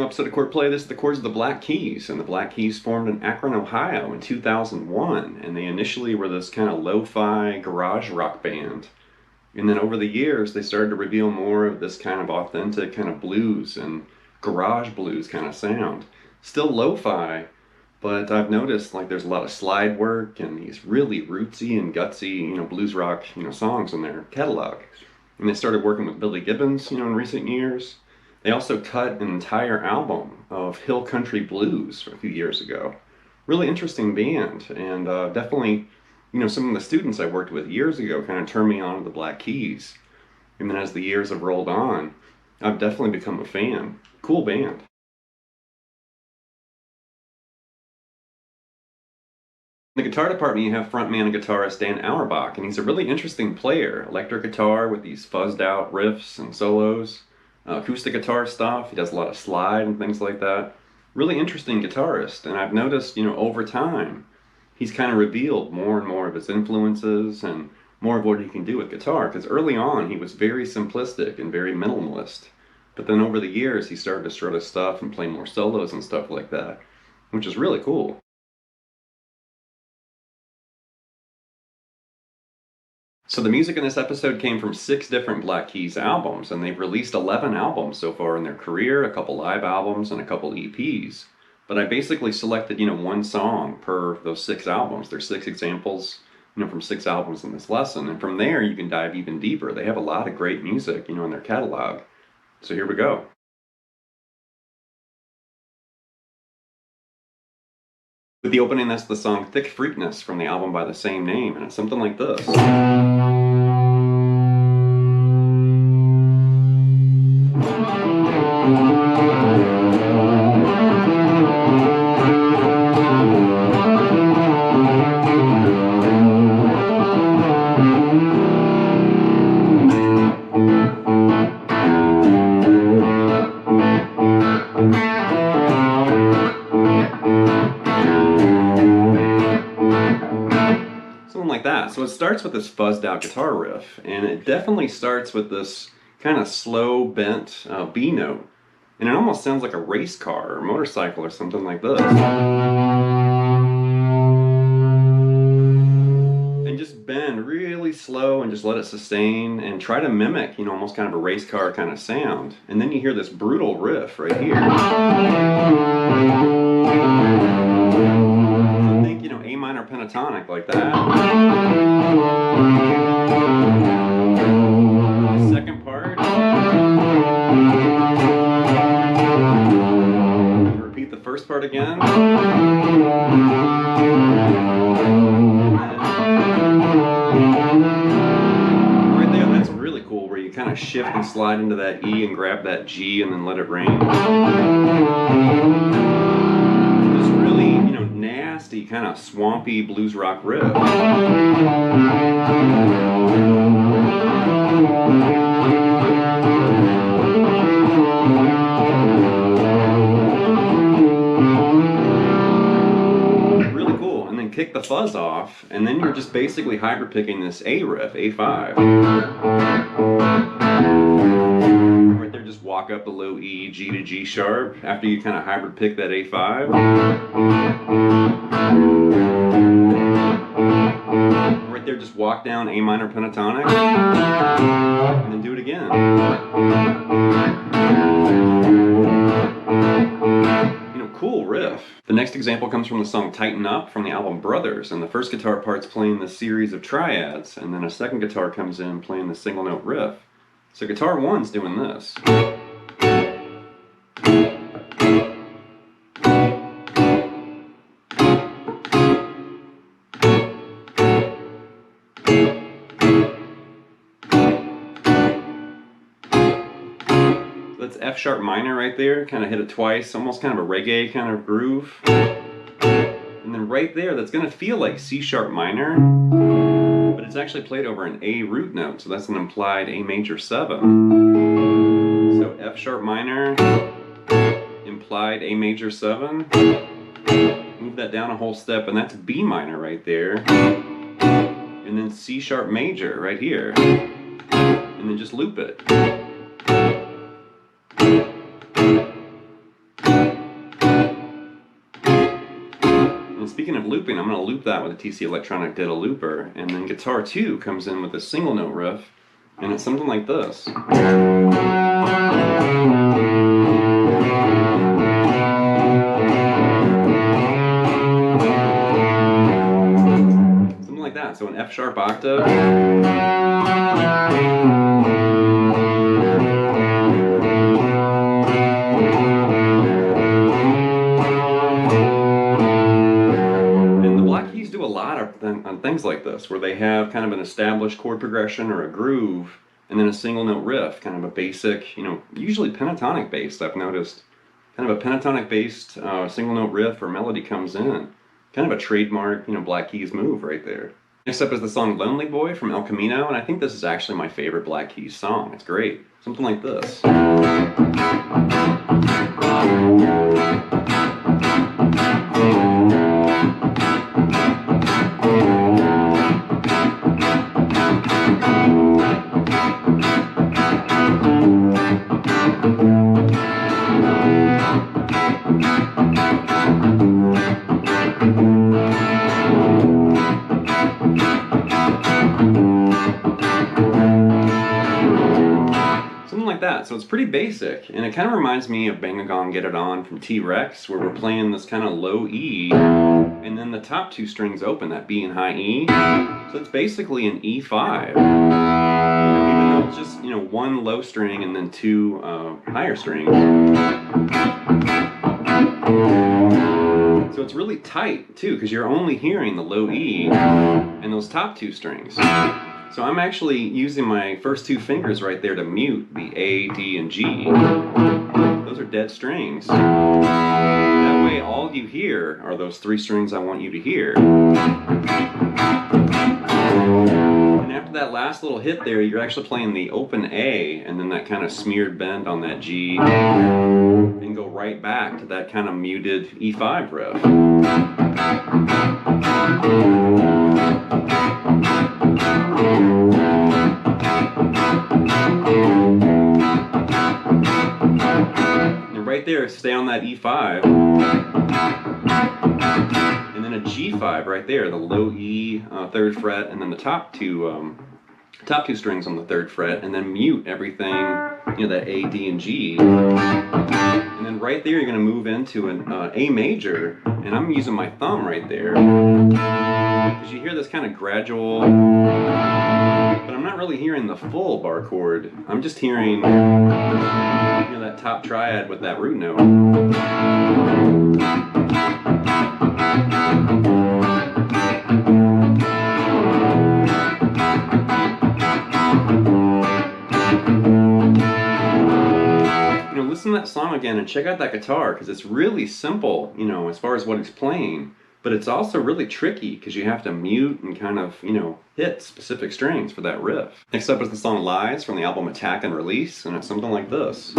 new episode of Chordplay. This is the Chords of the Black Keys, and the Black Keys formed in Akron, Ohio in 2001, and they initially were this kind of lo-fi garage rock band. And then over the years, they started to reveal more of this kind of authentic kind of blues and garage blues kind of sound. Still lo-fi, but I've noticed like there's a lot of slide work and these really rootsy and gutsy, blues rock, songs in their catalog. And they started working with Billy Gibbons, in recent years. They also cut an entire album of hill country blues a few years ago. Really interesting band, and definitely, some of the students I worked with years ago kind of turned me on to the Black Keys. And then as the years have rolled on, I've definitely become a fan. Cool band. In the guitar department, you have frontman and guitarist Dan Auerbach, and he's a really interesting player. Electric guitar with these fuzzed out riffs and solos. Acoustic guitar stuff. He does a lot of slide and things like that. Really interesting guitarist, and I've noticed, over time, he's kind of revealed more and more of his influences and more of what he can do with guitar, because early on he was very simplistic and very minimalist. But then over the years he started to shred his stuff and play more solos and stuff like that, which is really cool. So the music in this episode came from 6 different Black Keys albums, and they've released 11 albums so far in their career, a couple live albums and a couple EPs. But I basically selected, one song per those 6 albums. There's 6 examples, from 6 albums in this lesson, and from there you can dive even deeper. They have a lot of great music, in their catalog. So here we go. With the opening, that's the song Thickfreakness from the album by the same name, and it's something like this. Like that. So it starts with this fuzzed out guitar riff, and it definitely starts with this kind of slow bent B note, and it almost sounds like a race car or motorcycle or something like this. And just bend really slow and just let it sustain and try to mimic, almost kind of a race car kind of sound. And then you hear this brutal riff right here. A minor pentatonic like that. The second part. Repeat the first part again. Right there, that's really cool, where you kind of shift and slide into that E and grab that G and then let it rain. Nasty, kind of swampy blues rock riff. Really cool. And then kick the fuzz off, and then you're just basically hybrid picking this A riff, A5. Right there, just walk up the low E, G to G sharp after you kind of hybrid pick that A5. Right there, just walk down A minor pentatonic, and then do it again. Cool riff. The next example comes from the song Tighten Up from the album Brothers, and the first guitar part's playing this series of triads, and then a second guitar comes in playing the single note riff. So guitar 1's doing this. That's F sharp minor right there, kind of hit it twice, almost kind of a reggae kind of groove. And then right there, that's going to feel like C sharp minor, but it's actually played over an A root note, so that's an implied A major 7. So F sharp minor, implied A major 7, move that down a whole step, and that's B minor right there, and then C sharp major right here, and then just loop it. And speaking of looping, I'm going to loop that with a TC Electronic Ditto looper, and then guitar 2 comes in with a single note riff, and it's something like this. Something like that, so an F sharp octave. On things like this, where they have kind of an established chord progression or a groove, and then a single note riff, kind of a basic, you know, usually pentatonic based, I've noticed. Kind of a pentatonic based single note riff or melody comes in. Kind of a trademark, you know, Black Keys move right there. Next up is the song Lonely Boy from El Camino, and I think this is actually my favorite Black Keys song. It's great. Something like this. So it's pretty basic, and it kind of reminds me of Bang a Gong Get It On from T-Rex, where we're playing this kind of low E, and then the top two strings open, that B and high E. So it's basically an E5, even though it's just, you know, one low string and then two higher strings. So it's really tight too, because you're only hearing the low E and those top two strings. So I'm actually using my first two fingers right there to mute the A, D, and G. Those are dead strings. That way all you hear are those three strings I want you to hear. And after that last little hit there, you're actually playing the open A, and then that kind of smeared bend on that G, and go right back to that kind of muted E5 riff. And right there, stay on that E5, and then a G5 right there, the low E, 3rd fret, and then the top two strings on the 3rd fret, and then mute everything, you know, that A, D, and G. And then right there, you're going to move into an A major, and I'm using my thumb right there, because you hear this kind of gradual, but I'm not really hearing the full bar chord. I'm just hearing, you know, that top triad with that root note. Listen to that song again and check out that guitar, because it's really simple, you know, as far as what he's playing, but it's also really tricky because you have to mute and kind of, you know, hit specific strings for that riff. Next up is the song Lies from the album Attack and Release, and it's something like this.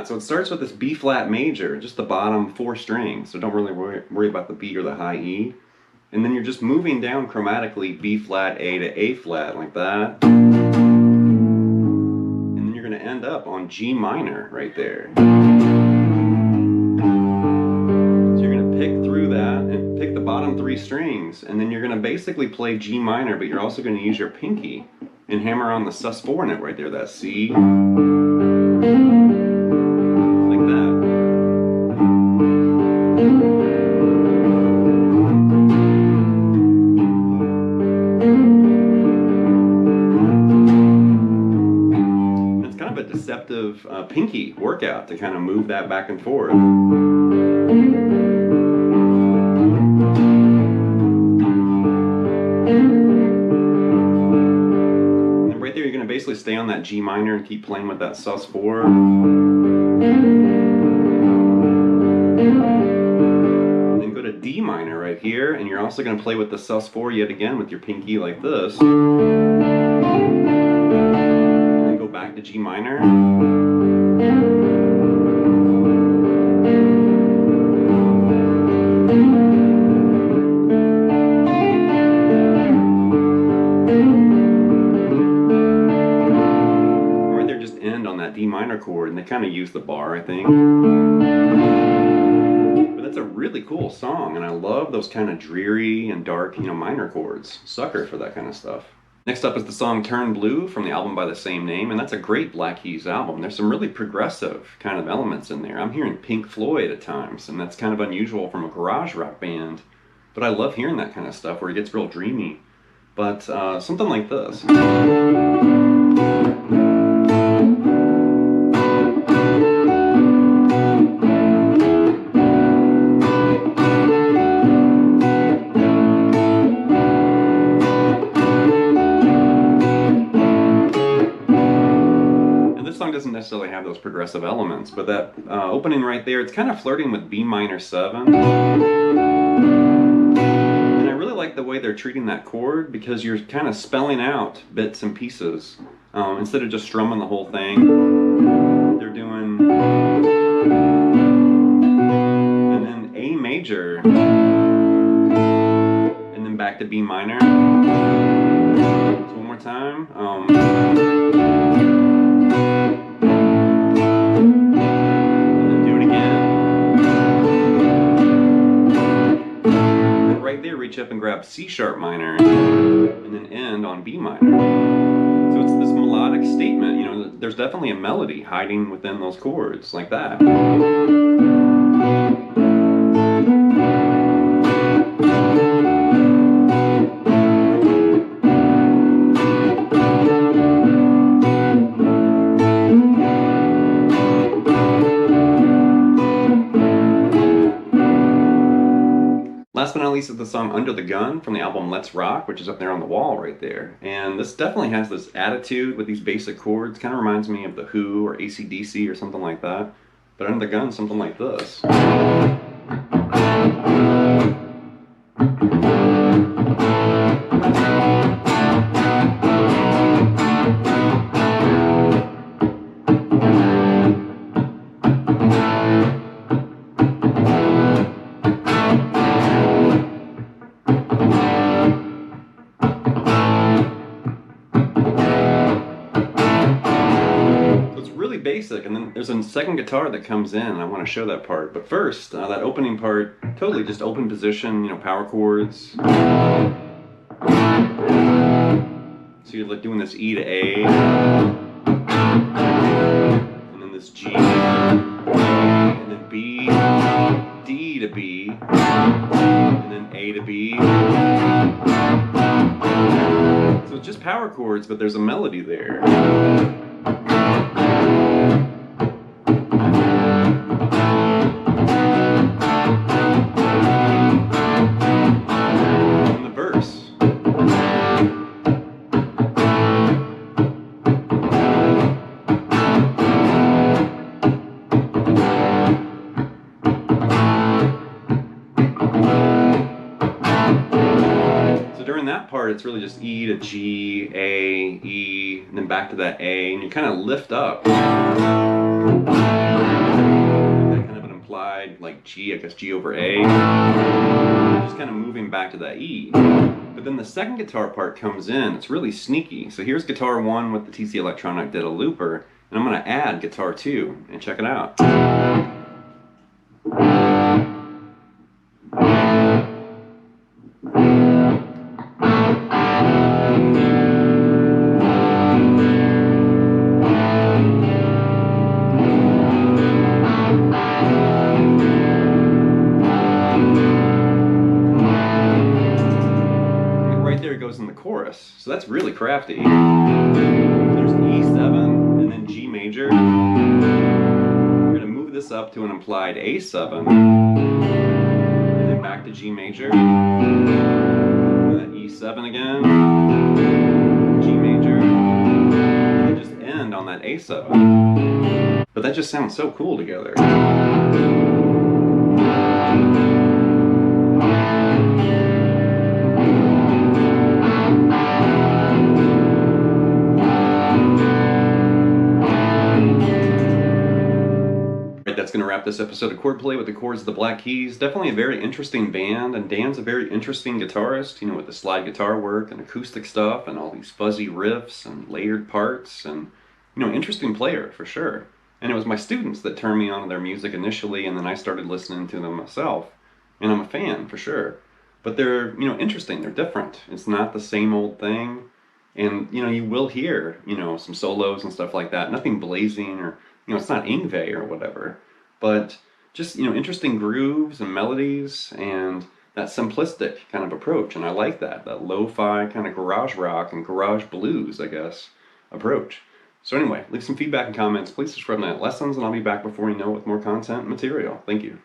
So it starts with this B flat major, just the bottom 4 strings, so don't really worry about the B or the high E. And then you're just moving down chromatically B flat, A to A flat, like that. And then you're going to end up on G minor right there. So you're going to pick through that and pick the bottom 3 strings, and then you're going to basically play G minor, but you're also going to use your pinky and hammer on the sus4 note right there, that C. Deceptive pinky workout to kind of move that back and forth. And right there, you're going to basically stay on that G minor and keep playing with that sus4. And then go to D minor right here, and you're also going to play with the sus4 yet again with your pinky like this. Back to G minor. D minor chord, and they kind of use the bar, I think. But that's a really cool song, and I love those kind of dreary and dark, minor chords. Sucker for that kind of stuff. Next up is the song Turn Blue from the album by the same name, and that's a great Black Keys album. There's some really progressive kind of elements in there. I'm hearing Pink Floyd at times, and that's kind of unusual from a garage rock band, but I love hearing that kind of stuff where it gets real dreamy. But something like this. Doesn't necessarily have those progressive elements, but that opening right there, it's kind of flirting with B minor 7. And I really like the way they're treating that chord, because you're kind of spelling out bits and pieces instead of just strumming the whole thing. They're doing and then A major and then back to B minor. So one more time. Reach up and grab C sharp minor and then end on B minor. So it's this melodic statement, there's definitely a melody hiding within those chords like that. Last but not least is the song Under the Gun from the album Let's Rock, which is up there on the wall right there. And this definitely has this attitude with these basic chords. Kind of reminds me of The Who or AC/DC or something like that. But Under the Gun, something like this. Basic, and then there's a second guitar that comes in, and I want to show that part. But first, that opening part, totally just open position, power chords. So you're like doing this E to A, and then this G, and then B, D to B, and then A to B. So it's just power chords, but there's a melody there. It's really just E to G, A, E, and then back to that A, and you kind of lift up. That kind of an implied, like G, I guess G over A. Just kind of moving back to that E. But then the second guitar part comes in, it's really sneaky. So here's guitar 1 with the TC Electronic Ditto Looper, and I'm going to add guitar 2, and check it out. In the chorus, so that's really crafty. There's E7 and then G major. We're going to move this up to an implied A7 and then back to G major, and then E7 again, G major, and then just end on that A7. But that just sounds so cool together. that's going to wrap this episode of Chordplay with the Chords of the Black Keys. Definitely a very interesting band, and Dan's a very interesting guitarist, you know, with the slide guitar work and acoustic stuff and all these fuzzy riffs and layered parts, and, you know, interesting player for sure. And it was my students that turned me on to their music initially, and then I started listening to them myself, and I'm a fan for sure. But they're, you know, interesting, they're different. It's not the same old thing. And, you know, you will hear, you know, some solos and stuff like that. Nothing blazing or, you know, it's not Ingve or whatever. But just, you know, interesting grooves and melodies and that simplistic kind of approach. And I like that lo-fi kind of garage rock and garage blues, I guess, approach. So anyway, leave some feedback and comments. Please subscribe to Night Lessons, and I'll be back before you know it with more content and material. Thank you.